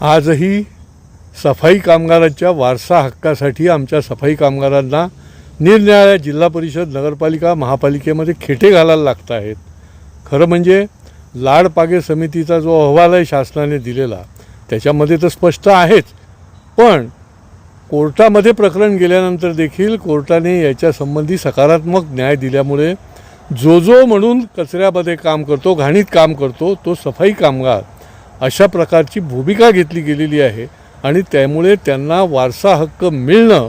आजही सफाई कामगारांच्या वारसा हक्कासाठी आमच्या सफाई कामगारांना निरनिराळ्या जिल्हा परिषद, नगरपालिका, महापालिकेमध्ये खेटे घालायला लागत आहेत. खरं म्हणजे लाडपागे समितीचा जो अहवाल आहे शासनाने दिलेला त्याच्यामध्ये तर स्पष्ट आहेच, पण कोर्टामध्ये प्रकरण गेल्यानंतर देखील कोर्टाने याच्यासंबंधी सकारात्मक न्याय दिल्यामुळे जो म्हणून कचऱ्यामध्ये काम करतो, घाणीत काम करतो, तो सफाई कामगार अशा प्रकारची भूमिका घेतली गेलेली आहे आणि त्यामुळे त्यांना वारसा हक्क मिळणं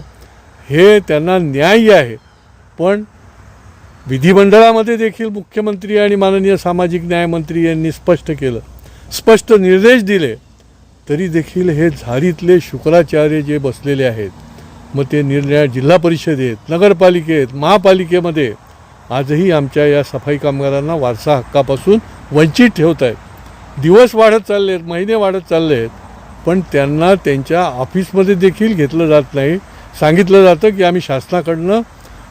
हे त्यांना न्याय्य आहे. पण विधिमंडळामध्ये देखील मुख्यमंत्री आणि माननीय सामाजिक न्यायमंत्री यांनी स्पष्ट केलं, स्पष्ट निर्देश दिले, तरी देखील हे झारीतले शुक्राचार्य जे बसलेले आहेत, मग ते निरनिराळ्या जिल्हा परिषदेत, नगरपालिकेत, महापालिकेमध्ये आजही आमच्या या सफाई कामगारांना वारसा हक्कापासून वंचित ठेवत आहेत. दिवस वाढत चालले आहेत, महिने वाढत चालले आहेत, पण त्यांना त्यांच्या ऑफिसमध्ये देखील घेतलं जात नाही. सांगितलं जातं की आम्ही शासनाकडनं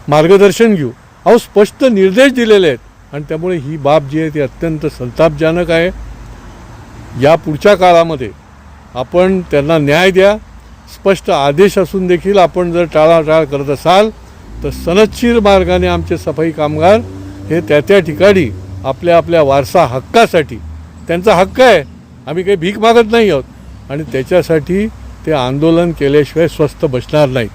मार्गदर्शन घेऊ. अहो, स्पष्ट निर्देश दिलेले आहेत आणि त्यामुळे ही बाब जी आहे ती अत्यंत संतापजनक आहे. या पुढच्या काळामध्ये आपण त्यांना न्याय द्या. स्पष्ट आदेश असून देखील आपण जर टाळाटाळ करत असाल तर सनदशीर मार्गाने आमचे सफाई कामगार हे त्या ठिकाणी आपल्या वारसा हक्कासाठी, त्यांचा हक्क आहे, आम्ही काही भीक मागत नाही आहोत, आणि त्याच्यासाठी ते आंदोलन केल्याशिवाय स्वस्थ बसणार नाहीत.